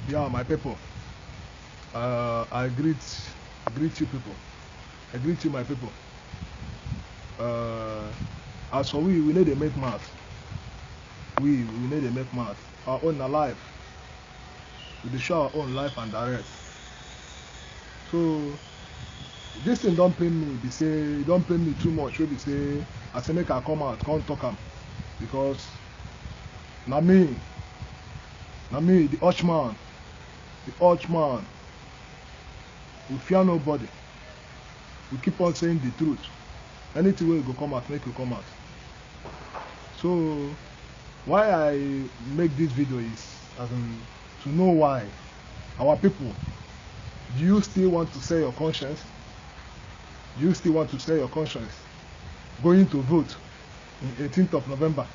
Yeah, my people. I greet you people. I greet you, my people. As for we need to make math. We need to make math. Our own life. We dey show our own life and direct. So this thing don't pain me. Be say don't pain me too much. We be say I say make I come out, come talk am because na me, the Archman, we fear nobody. We keep on saying the truth. Anything wey go come out, make you come out. So why I make this video is to know why our people. Do you still want to sell your conscience? Do you still want to sell your conscience? Going to vote in 18th of November.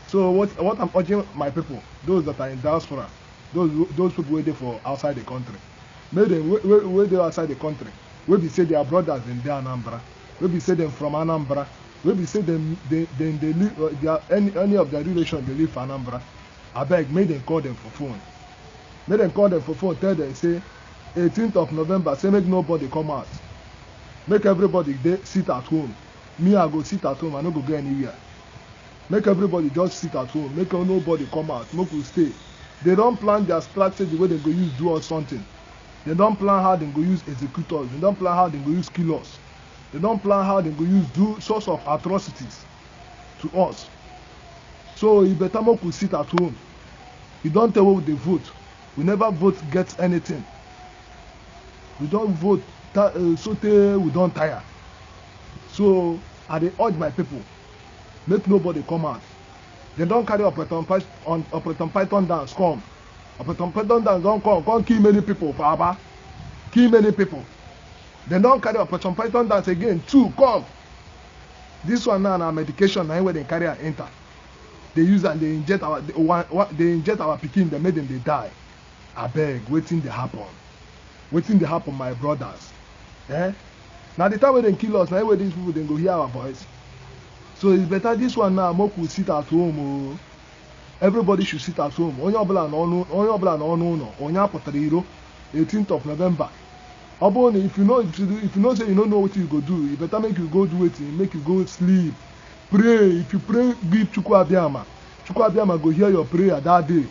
So what I'm urging my people, those that are in diaspora, those people waiting for outside the country, make them wait there outside the country. We be say their brothers in their Anambra. We be say them from Anambra. We be say them they live any of their relations they live for Anambra. I beg, make them call them for phone. Make them call them for phone. Tell them say 18th of November. Say make nobody come out. Make everybody sit at home. Me I go sit at home. I no go go anywhere. Make everybody just sit at home. Make nobody come out. Make we stay. They don't plan their strategy where they go use do us something. They don't plan how they go use executors. They don't plan how they go use kill us. They don't plan how they go use do sorts of atrocities to us. So you better make we sit at home. You don't tell what they vote. We never vote get anything. We don't vote so we don't tire. So I dey urge my people, make nobody come out. They don't carry Operation Python dance come. Operation Python dance don't come kill many people for Aba. Kill many people. They don't carry Operation Python dance again. Two come. This one now na medication na where they carry and enter. They use and they inject our pikin. They make them they die. I beg, waiting they happen. Waiting they happen, my brothers. Now the time when they kill us, now where these people they go hear our voice. So it's better this one now. Moku will sit at home. Oh. Everybody should sit at home. Onya obla no. Onya potariro. 18th of November. Obone, if you know say you don't know what you go do, you better make you go do it. Make you go sleep. Pray. If you pray, give Chukwu Abiyama. Chukwu Abiyama go hear your prayer that day.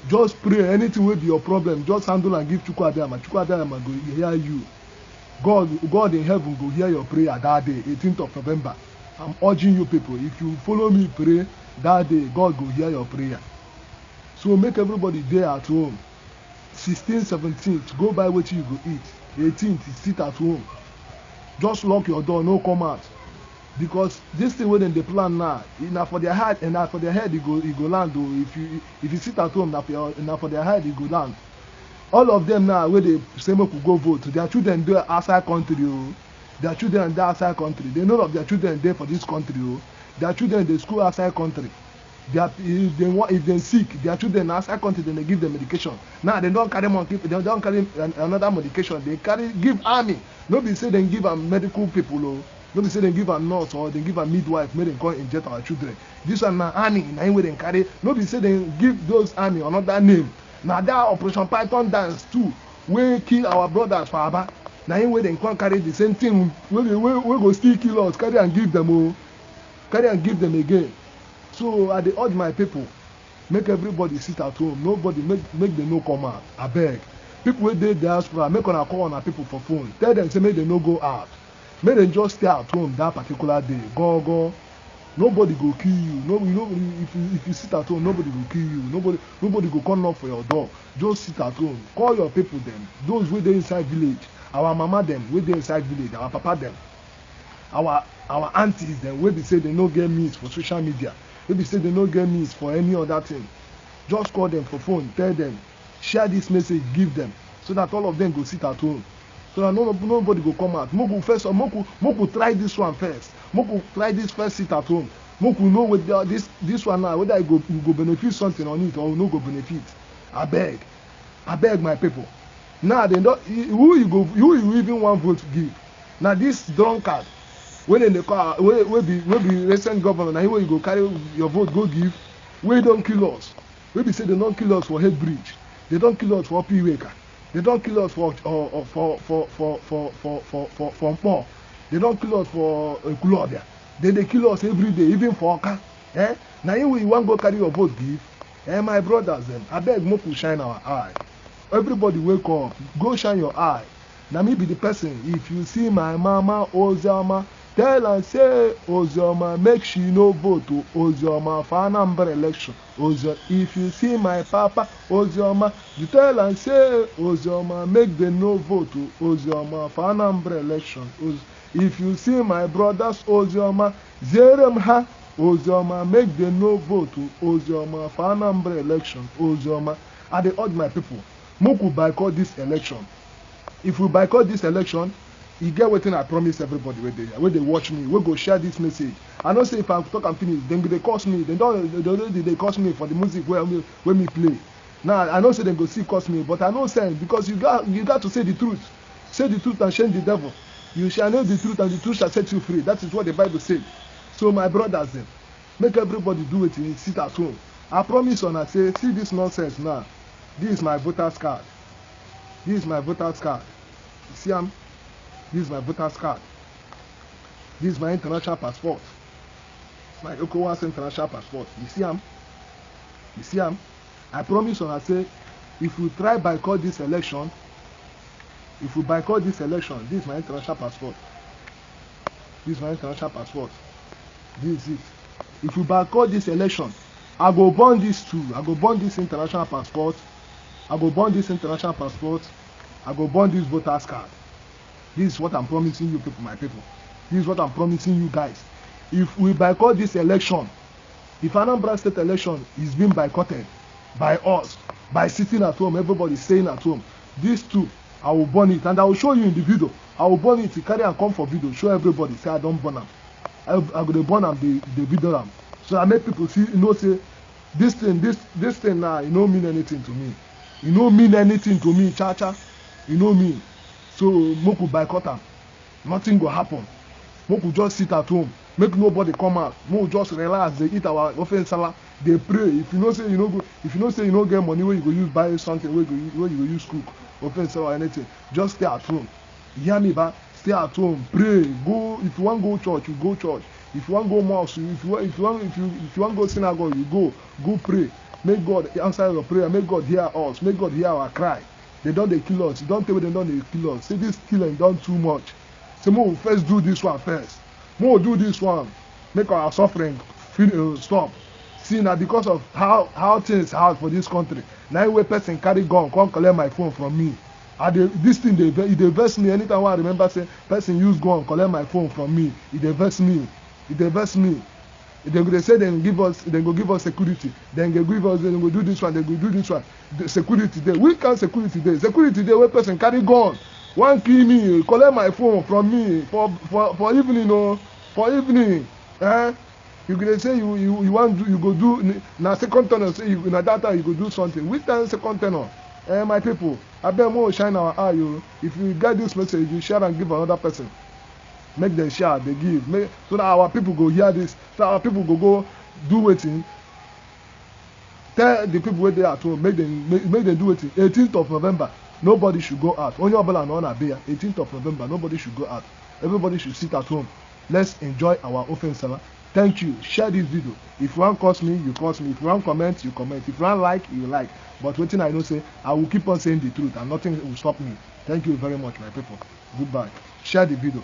Just pray. Anything will be your problem. Just handle and give Chukwu Abiyama. Chukwu Abiyama go hear you. God in heaven go hear your prayer that day, 18th of November. I'm urging you people, if you follow me pray that day, God go hear your prayer. So make everybody there at home. 16th, 17th, go buy what you go eat. 18th, sit at home. Just lock your door, no come out. Because this thing within the plan now, na for their head and na for their head, it go land. Though if you sit at home, na for their head, it go land. All of them now, where they say we could go vote, their children do outside country. Oh. Their children there outside country. They know of their children there for this country. Oh. Their children they school outside country. If they sick, their children outside country, then they give them medication. Now they don't carry they don't carry another medication. They give army. Nobody say they give them medical people. Oh. Nobody say they give a nurse or they give a midwife. Make them come inject our children. This one now army. Now where they carry. Nobody say they give those army another name. Now that Operation Python dance too. We kill our brothers for Aba. Now in way they can't carry the same thing. We go still kill us. Carry and give them all. Carry and give them again. So I dey urge my people, make everybody sit at home. Nobody make them no come out. I beg. People wey dey diaspora, make una call on people for phone. Tell them say make they no go out. Make them just stay at home that particular day. Go. Nobody go kill you. If you sit at home, nobody go kill you. Nobody go come knock for your door. Just sit at home. Call your people them. Those wey dey inside village. Our mama them wey dey inside village. Our papa them. Our aunties them wey be say they no get means for social media. Wey be say they no get means for any other thing. Just call them for phone. Tell them. Share this message. Give them. So that all of them go sit at home. So that nobody go come out. Moku try this one first. Moku try this first sit at home. Moku know with this one now whether you go benefit something on it or no go benefit. I beg my people. Now they don't. Who you even want vote to give? Now this drunkard when in the car will be recent governor. Now you go carry your vote go give. We don't kill us. We be say they don't kill us for head bridge. They don't kill us for Piweka. They don't kill us for Mpo. They don't kill us for Kulodia. They kill us every day, even for Oka. Eh? Now you want go carry your vote give. Eh, my brothers, them. I beg more to shine our eye. Everybody wake up. Go shine your eye. Now me be the person. If you see my mama Ozioma, tell her say Ozioma make she no vote to Ozioma for Anambra election. Ozioma. If you see my papa Ozioma, you tell her say Ozioma make them no vote to Ozioma for Anambra election. If you see my brothers Ozioma, zerem ha Ozioma make them no vote to Ozioma for Anambra election. Ozioma. I dey urge my people, make we boycott this election. If we boycott this election, e get wetin I promise everybody wey dey watch me, wey go share this message. I know say if I talk am finish, dem go dey curse me. Dem already dey curse me for the music wey me play. Now I know say dem go still curse me, but I no send, because you got to say the truth. Say the truth and shame the devil. You shall know the truth and the truth shall set you free. That is what the Bible says. So my brothers dem, make everybody do wetin sit at home. I promise una say, see this nonsense now. This is my voters card. This is my voters card. You see am? This is my voters card. This is my international passport. It's my ECOWAS international passport. You see am? You see am? I promise una say, if we try boycott this election, this is my international passport. This is my international passport. This is it. If we boycott this election, I go burn this too. I go burn this international passport. I go burn this international passport. I go burn this voters card. This is what I'm promising you people, my people. This is what I'm promising you guys. If we boycott this election, if Anambra State election is being boycotted by us, by sitting at home, everybody staying at home, these two, I will burn it, and I will show you in the video. I will burn it, carry and come for video, show everybody, say I don't burn them. I go to burn them, the video them. So I make people see, you know, say, this thing now, it don't mean anything to me. It don't mean anything to me, cha-cha. It don't mean. So, make we boycott them. Nothing will happen. Make we just sit at home. Make nobody come out. Make we just relax. They eat our offense salad. They pray. If you know say you no go, if you know say you no get money where you go use buy something, where you go use cook, offense salad or anything, just stay at home. You hear me, ba? Stay at home. Pray. Go. If you want go church, you go church. If you want go mosque, if you want go synagogue, you go. Go pray. Make God answer your prayer. Make God hear us. Make God hear our cry. They don't kill us. You don't tell me they don't kill us. Say this killing done too much. Say more first do this one first. More do this one. Make our suffering stop. See now because of how things hard for this country. Now way person carry gun come collect my phone from me. This thing they vex me anytime I remember say person use gun collect my phone from me. It vex me. It vex me. They say they go give us security. Then they go do this one, they go do this one. The security day. We can't security day. Security day where person carry gun. One kill me, collect my phone from me for evening, for evening. You go say you want you go do na second tenor say you na that time you go do something. Which time second tenor? My people, I beg more shine our eye. If you get this message, you share and give another person. Make them share, they give. So that our people go hear this. So our people go do waiting. Tell the people where they are at home, make them do waiting. 18th of November, nobody should go out. Only Obala and Ona Beya. 18th of November, nobody should go out. Everybody should sit at home. Let's enjoy our offense salad. Thank you. Share this video. If you want to curse me, you curse me. If you want to comment, you comment. If you want like, you like. But one thing I know say, I will keep on saying the truth and nothing will stop me. Thank you very much, my people. Goodbye. Share the video.